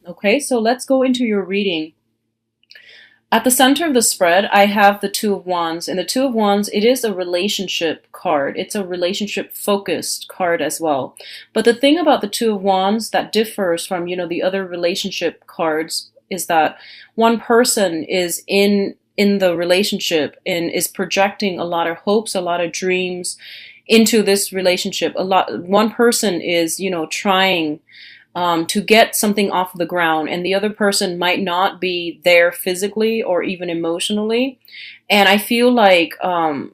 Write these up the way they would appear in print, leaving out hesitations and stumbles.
Okay, so let's go into your reading. At the center of the spread, I have the Two of Wands. And the Two of Wands, it is a relationship card. It's a relationship focused card as well. But the thing about the Two of Wands that differs from, the other relationship cards is that one person is in the relationship and is projecting a lot of hopes, a lot of dreams into this relationship. One person is, trying to get something off the ground, and the other person might not be there physically or even emotionally. And I feel like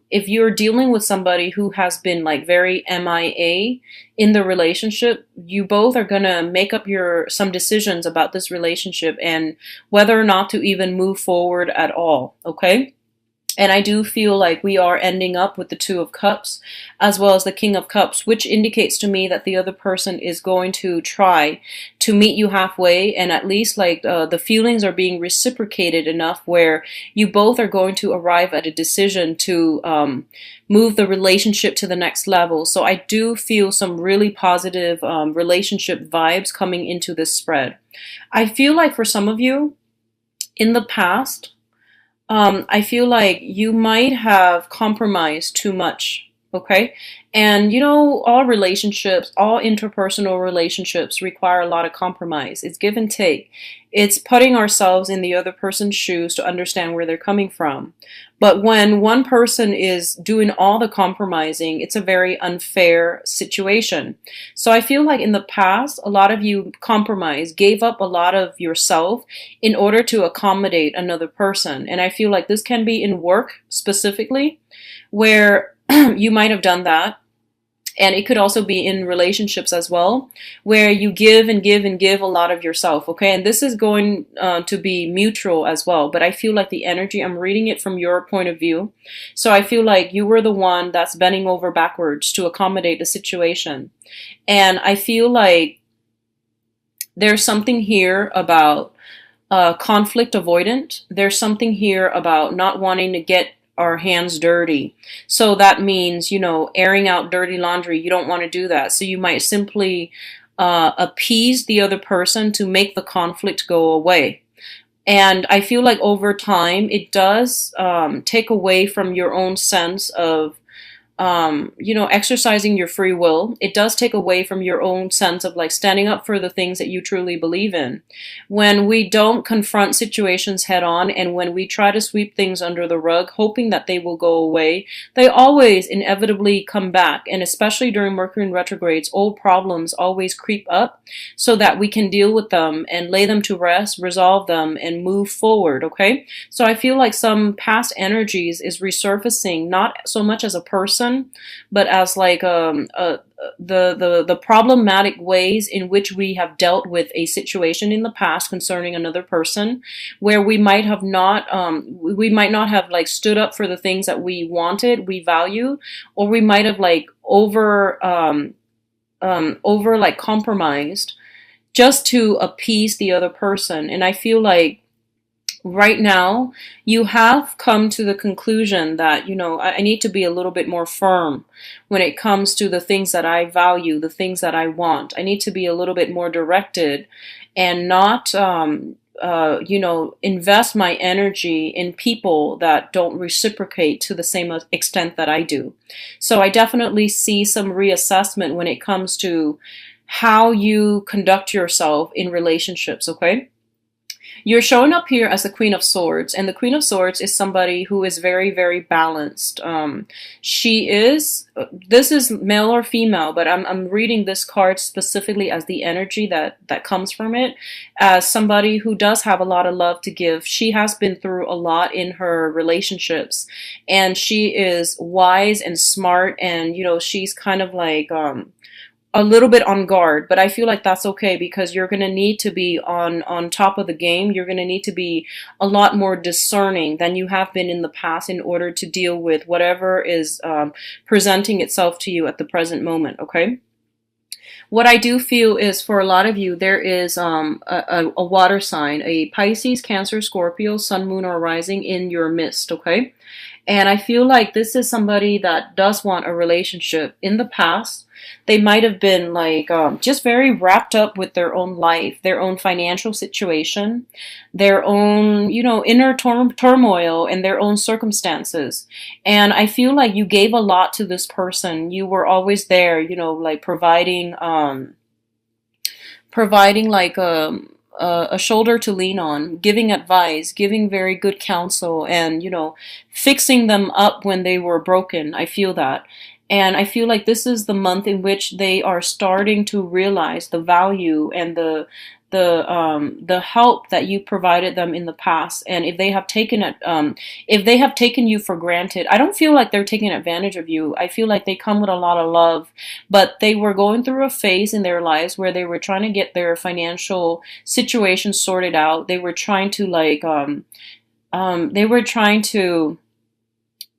if you're dealing with somebody who has been like very MIA in the relationship, you both are gonna make up some decisions about this relationship and whether or not to even move forward at all. Okay. And I do feel like we are ending up with the Two of Cups as well as the King of Cups, which indicates to me that the other person is going to try to meet you halfway, and at least like the feelings are being reciprocated enough where you both are going to arrive at a decision to move the relationship to the next level. So I do feel some really positive relationship vibes coming into this spread. I feel like for some of you in the past, I feel like you might have compromised too much. Okay. And all relationships, all interpersonal relationships require a lot of compromise. It's give and take. It's putting ourselves in the other person's shoes to understand where they're coming from. But when one person is doing all the compromising, it's a very unfair situation. So I feel like in the past, a lot of you compromised, gave up a lot of yourself in order to accommodate another person. And I feel like this can be in work specifically, where you might have done that. And it could also be in relationships as well, where you give and give and give a lot of yourself, okay? And this is going to be mutual as well. But I feel like the energy, I'm reading it from your point of view. So I feel like you were the one that's bending over backwards to accommodate the situation. And I feel like there's something here about conflict avoidant. There's something here about not wanting to get our hands dirty. So that means, airing out dirty laundry. You don't want to do that. So you might simply appease the other person to make the conflict go away. And I feel like over time, it does take away from your own sense of exercising your free will. It does take away from your own sense of like standing up for the things that you truly believe in. When we don't confront situations head on, and when we try to sweep things under the rug, hoping that they will go away, they always inevitably come back. And especially during Mercury in retrogrades, old problems always creep up so that we can deal with them and lay them to rest, resolve them, and move forward. Okay. So I feel like some past energies is resurfacing, not so much as a person, but as like the problematic ways in which we have dealt with a situation in the past concerning another person, where we might not have like stood up for the things that we wanted, we value, or we might have like over like compromised just to appease the other person. And I feel like right now you have come to the conclusion that I need to be a little bit more firm when it comes to the things that I value, the things that I want. I need to be a little bit more directed and not invest my energy in people that don't reciprocate to the same extent that I do. So I definitely see some reassessment when it comes to how you conduct yourself in relationships. Okay. You're showing up here as the Queen of Swords, and the Queen of Swords is somebody who is very, very balanced. This is male or female, but I'm reading this card specifically as the energy that comes from it, as somebody who does have a lot of love to give. She has been through a lot in her relationships, and she is wise and smart, and she's kind of like a little bit on guard, but I feel like that's okay, because you're going to need to be on top of the game. You're going to need to be a lot more discerning than you have been in the past in order to deal with whatever is presenting itself to you at the present moment. Okay. What I do feel is for a lot of you, there is a water sign, a Pisces, Cancer, Scorpio, Sun, Moon, or Rising in your midst. Okay. And I feel like this is somebody that does want a relationship in the past. They might have been like just very wrapped up with their own life, their own financial situation, their own, inner turmoil and their own circumstances. And I feel like you gave a lot to this person. You were always there, like providing like a shoulder to lean on, giving advice, giving very good counsel, and fixing them up when they were broken. I feel that. And I feel like this is the month in which they are starting to realize the value and the help that you provided them in the past. And if they have taken you for granted, I don't feel like they're taking advantage of you. I feel like they come with a lot of love, but they were going through a phase in their lives where they were trying to get their financial situation sorted out. They were trying to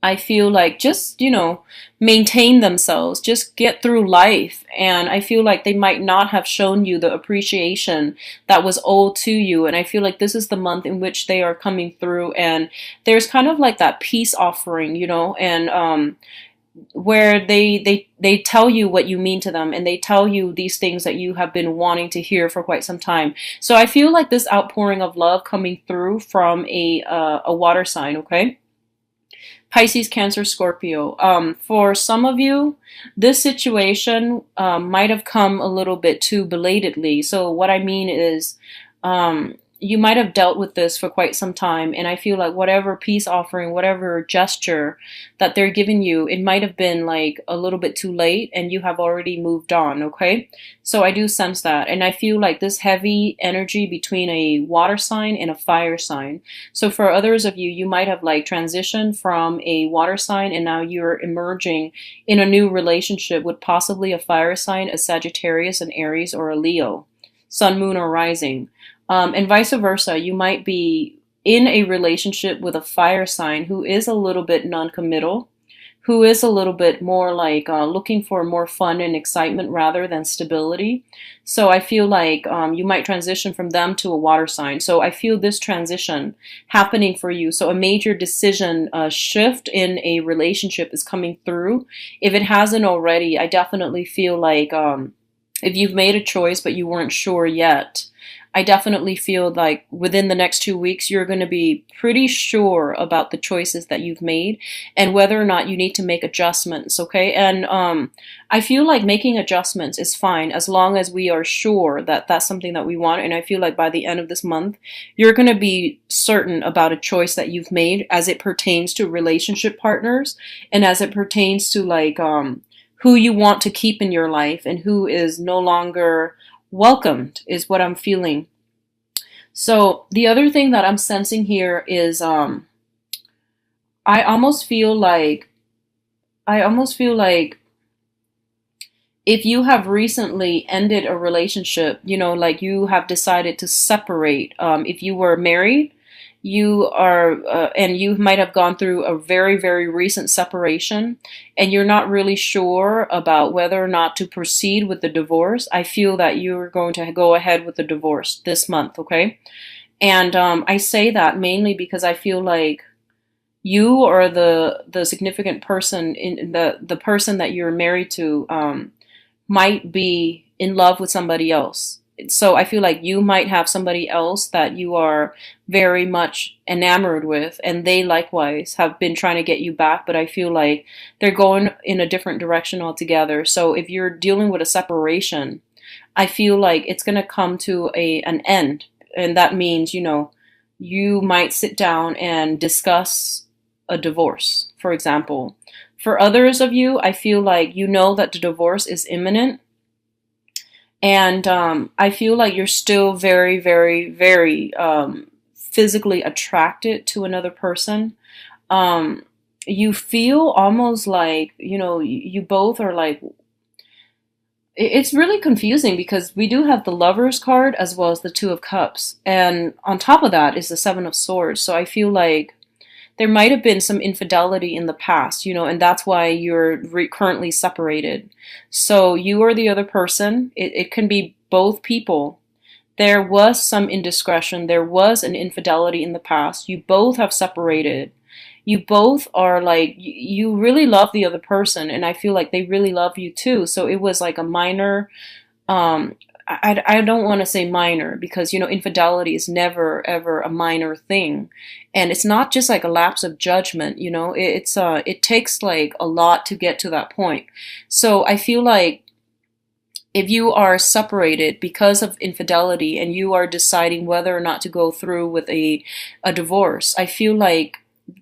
I feel like just, maintain themselves, just get through life. And I feel like they might not have shown you the appreciation that was owed to you. And I feel like this is the month in which they are coming through. And there's kind of like that peace offering, and where they tell you what you mean to them, and they tell you these things that you have been wanting to hear for quite some time. So I feel like this outpouring of love coming through from a water sign, okay? Pisces, Cancer, Scorpio. For some of you, this situation might have come a little bit too belatedly. So what I mean is, you might have dealt with this for quite some time, and I feel like whatever peace offering, whatever gesture that they're giving you, it might have been like a little bit too late, and you have already moved on, okay? So I do sense that, and I feel like this heavy energy between a water sign and a fire sign. So for others of you, you might have like transitioned from a water sign, and now you're emerging in a new relationship with possibly a fire sign, a Sagittarius, an Aries, or a Leo, sun, moon, or rising. And vice versa, you might be in a relationship with a fire sign who is a little bit non-committal, who is a little bit more like looking for more fun and excitement rather than stability. So I feel like you might transition from them to a water sign. So I feel this transition happening for you. So a major decision shift in a relationship is coming through. If it hasn't already, I definitely feel like if you've made a choice but you weren't sure yet, I definitely feel like within the next 2 weeks, you're going to be pretty sure about the choices that you've made and whether or not you need to make adjustments, okay? And I feel like making adjustments is fine as long as we are sure that that's something that we want. And I feel like by the end of this month, you're going to be certain about a choice that you've made as it pertains to relationship partners and as it pertains to like who you want to keep in your life and who is no longer welcomed is what I'm feeling. So the other thing that I'm sensing here is I almost feel like if you have recently ended a relationship, like you have decided to separate, if you were married, you are, and you might have gone through a very, very recent separation, and you're not really sure about whether or not to proceed with the divorce. I feel that you're going to go ahead with the divorce this month, okay? And I say that mainly because I feel like you or the significant person in the person that you're married to might be in love with somebody else. So I feel like you might have somebody else that you are very much enamored with, and they likewise have been trying to get you back, but I feel like they're going in a different direction altogether. So if you're dealing with a separation, I feel like it's going to come to an end, and that means, you might sit down and discuss a divorce, for example. For others of you, I feel like you know that the divorce is imminent. And I feel like you're still very, very, very physically attracted to another person. You feel almost like, you both are like, it's really confusing because we do have the Lovers card as well as the Two of Cups. And on top of that is the Seven of Swords. So I feel like there might have been some infidelity in the past, and that's why you're currently separated. So you or the other person, it can be both people. There was some indiscretion. There was an infidelity in the past. You both have separated. You both are like, you really love the other person, and I feel like they really love you too. So it was like a minor, um, I don't want to say minor, because, infidelity is never ever a minor thing. And it's not just like a lapse of judgment, it takes like a lot to get to that point. So I feel like if you are separated because of infidelity and you are deciding whether or not to go through with a divorce, I feel like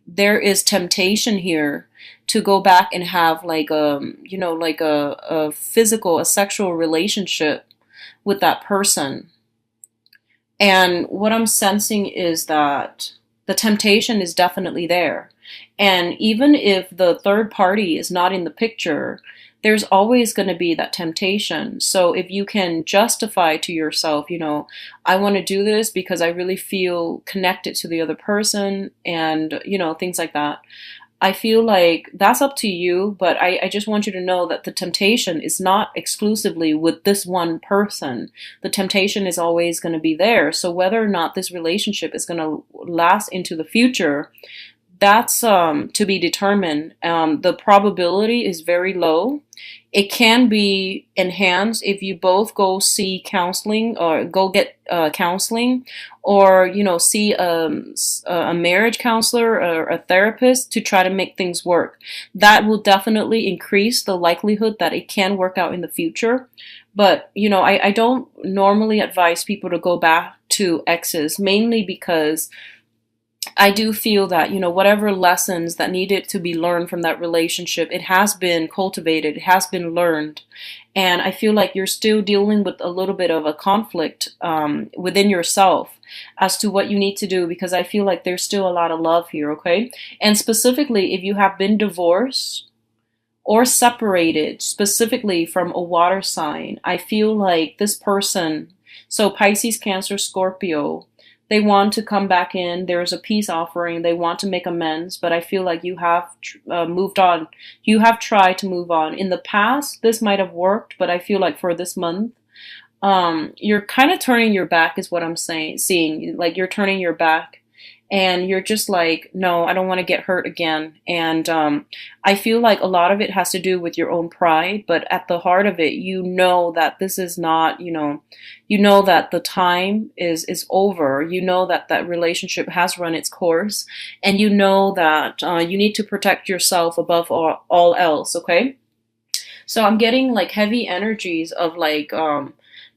there is temptation here to go back and have like a physical, a sexual relationship with that person. And what I'm sensing is that the temptation is definitely there. And even if the third party is not in the picture, there's always going to be that temptation. So if you can justify to yourself, I want to do this because I really feel connected to the other person, and, things like that. I feel like that's up to you, but I just want you to know that the temptation is not exclusively with this one person. The temptation is always going to be there. So whether or not this relationship is going to last into the future, that's to be determined. The probability is very low. It can be enhanced if you both go see counseling, or go get counseling, or see a marriage counselor or a therapist to try to make things work. That will definitely increase the likelihood that it can work out in the future. But I don't normally advise people to go back to exes, mainly because I do feel that, whatever lessons that needed to be learned from that relationship, it has been cultivated, it has been learned. And I feel like you're still dealing with a little bit of a conflict within yourself as to what you need to do, because I feel like there's still a lot of love here, okay? And specifically, if you have been divorced or separated, specifically from a water sign, I feel like this person, so Pisces, Cancer, Scorpio, they want to come back in. There's a peace offering. They want to make amends, but I feel like you have moved on. You have tried to move on. In the past, this might have worked, but I feel like for this month, you're kind of turning your back, is what I'm seeing. Like, you're turning your back, and you're just like, no, I don't want to get hurt again. And I feel like a lot of it has to do with your own pride, but at the heart of it, that this is not, that the time is over. That relationship has run its course, and that you need to protect yourself above all else. Okay. So I'm getting like heavy energies of like,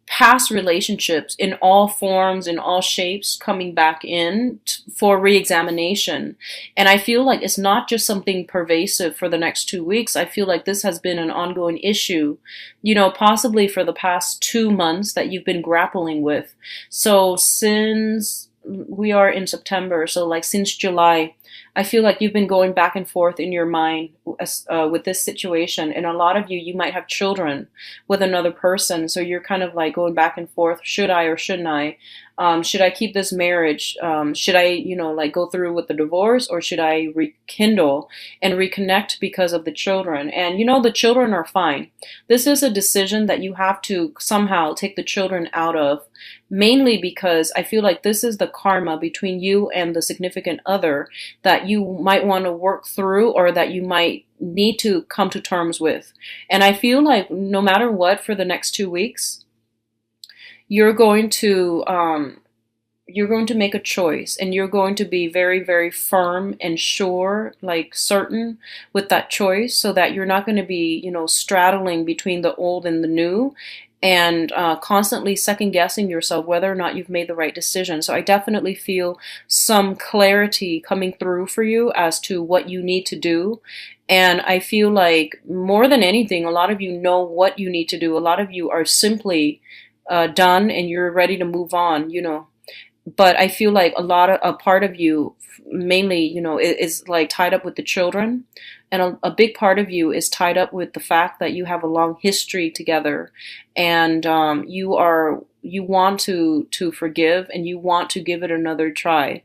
past relationships in all forms, in all shapes, coming back in for re-examination. And I feel like it's not just something pervasive for the next 2 weeks. I feel like this has been an ongoing issue, possibly for the past 2 months that you've been grappling with. So since we are in September, so like since July, I feel like you've been going back and forth in your mind with this situation. And a lot of you might have children with another person. So you're kind of like going back and forth. Should I or shouldn't I? Should I keep this marriage? Should I, like go through with the divorce, or should I rekindle and reconnect because of the children? And, the children are fine. This is a decision that you have to somehow take the children out of, mainly because I feel like this is the karma between you and the significant other that you might want to work through, or that you might need to come to terms with. And I feel like no matter what, for the next 2 weeks, you're going to make a choice, and you're going to be very, very firm and sure, like certain with that choice, so that you're not going to be, straddling between the old and the new, and constantly second guessing yourself whether or not you've made the right decision. So I definitely feel some clarity coming through for you as to what you need to do. And I feel like more than anything, a lot of you know what you need to do. A lot of you are simply done, and you're ready to move on, But I feel like a part of you, mainly, is like tied up with the children. And a big part of you is tied up with the fact that you have a long history together, and you want to forgive, and you want to give it another try.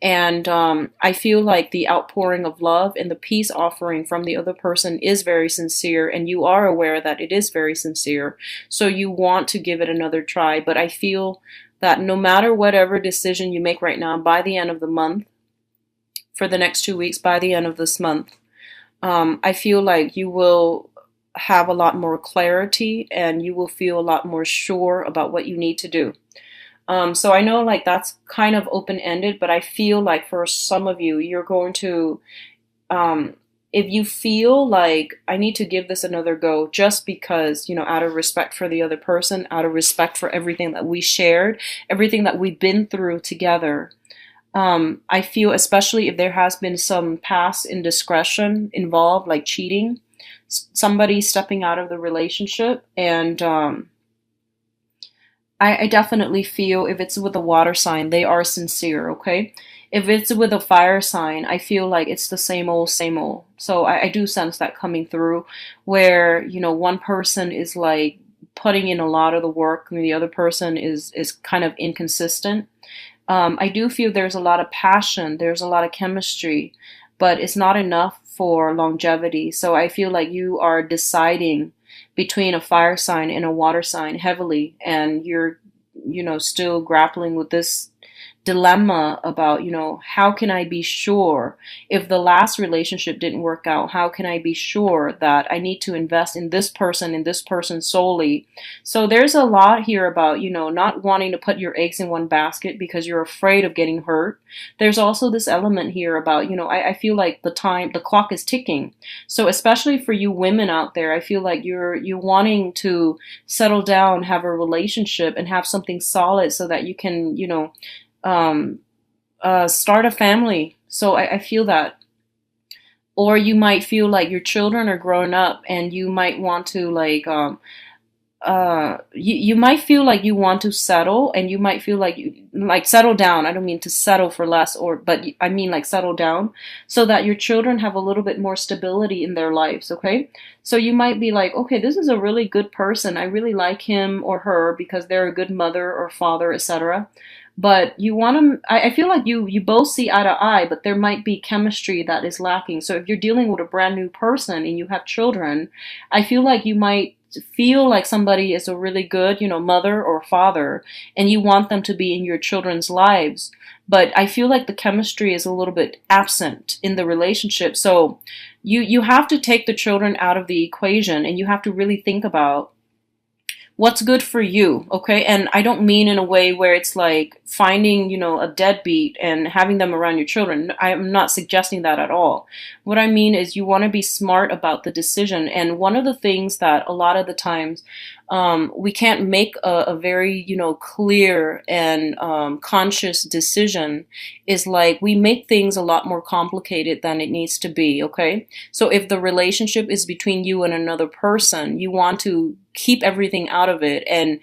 And I feel like the outpouring of love and the peace offering from the other person is very sincere, and you are aware that it is very sincere. So you want to give it another try. But I feel that no matter whatever decision you make right now, by the end of the month, for the next 2 weeks by the end of this month. I feel like you will have a lot more clarity and you will feel a lot more sure about what you need to do. So I know like that's kind of open-ended, but I feel like for some of you, you're going to, um, if you feel like I need to give this another go just because, out of respect for the other person, out of respect for everything that we shared, everything that we've been through together, I feel, especially if there has been some past indiscretion involved, like cheating, somebody stepping out of the relationship, and I definitely feel if it's with a water sign, they are sincere, okay? If it's with a fire sign, I feel like it's the same old, same old. So I do sense that coming through where, one person is like putting in a lot of the work and the other person is kind of inconsistent. I do feel there's a lot of passion, there's a lot of chemistry, but it's not enough for longevity. So I feel like you are deciding between a fire sign and a water sign heavily, and you're, still grappling with this dilemma about, how can I be sure if the last relationship didn't work out? How can I be sure that I need to invest in this person solely? So there's a lot here about, not wanting to put your eggs in one basket because you're afraid of getting hurt. There's also this element here about, I feel like the clock is ticking. So especially for you women out there, I feel like you're wanting to settle down, have a relationship and have something solid so that you can, um, start a family. So I feel that. Or you might feel like your children are growing up and you might want to like, you might feel like you want to settle and you might feel like you like settle down. I don't mean to settle for less but I mean like settle down so that your children have a little bit more stability in their lives, okay? So you might be like, okay, this is a really good person. I really like him or her because they're a good mother or father, etc. But you want to, I feel like you both see eye to eye, but there might be chemistry that is lacking. So if you're dealing with a brand new person and you have children, I feel like you might feel like somebody is a really good, mother or father, and you want them to be in your children's lives. But I feel like the chemistry is a little bit absent in the relationship. So you have to take the children out of the equation and you have to really think about what's good for you, okay? And I don't mean in a way where it's like finding, a deadbeat and having them around your children. I'm not suggesting that at all. What I mean is you want to be smart about the decision. And one of the things that a lot of the times we can't make a very, clear and conscious decision is like we make things a lot more complicated than it needs to be, okay? So if the relationship is between you and another person, you want to keep everything out of it and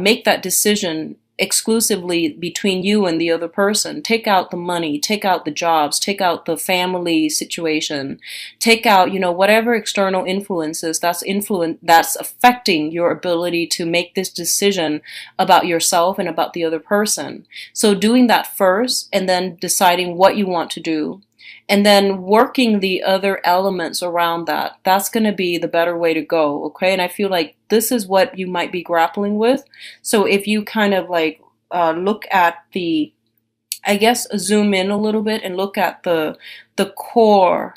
make that decision exclusively between you and the other person. Take out the money, take out the jobs, take out the family situation, take out, whatever external influences that's affecting your ability to make this decision about yourself and about the other person. So doing that first and then deciding what you want to do and then working the other elements around that. That's going to be the better way to go, okay? And I feel like this is what you might be grappling with. So if you kind of like look at I guess zoom in a little bit and look at the core,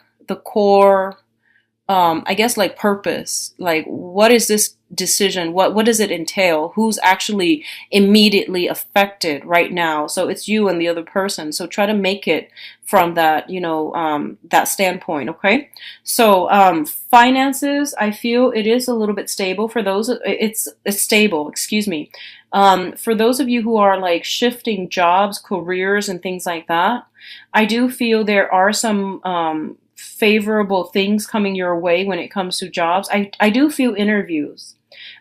I guess like purpose, like what is this decision? What does it entail? Who's actually immediately affected right now? So it's you and the other person. So try to make it from that, that standpoint. Okay. So, finances, I feel it is a little bit stable for those. It's stable, excuse me. For those of you who are like shifting jobs, careers and things like that, I do feel there are some, favorable things coming your way when it comes to jobs. I do feel interviews,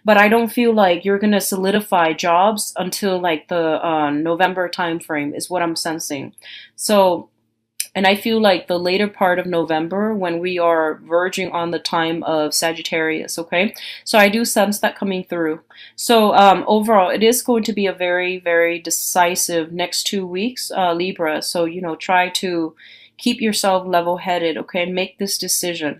but I don't feel like you're going to solidify jobs until like the November timeframe is what I'm sensing. So, and I feel like the later part of November when we are verging on the time of Sagittarius, okay? So I do sense that coming through. So overall, it is going to be a very, very decisive next 2 weeks, Libra. So, try to keep yourself level-headed, okay? Make this decision.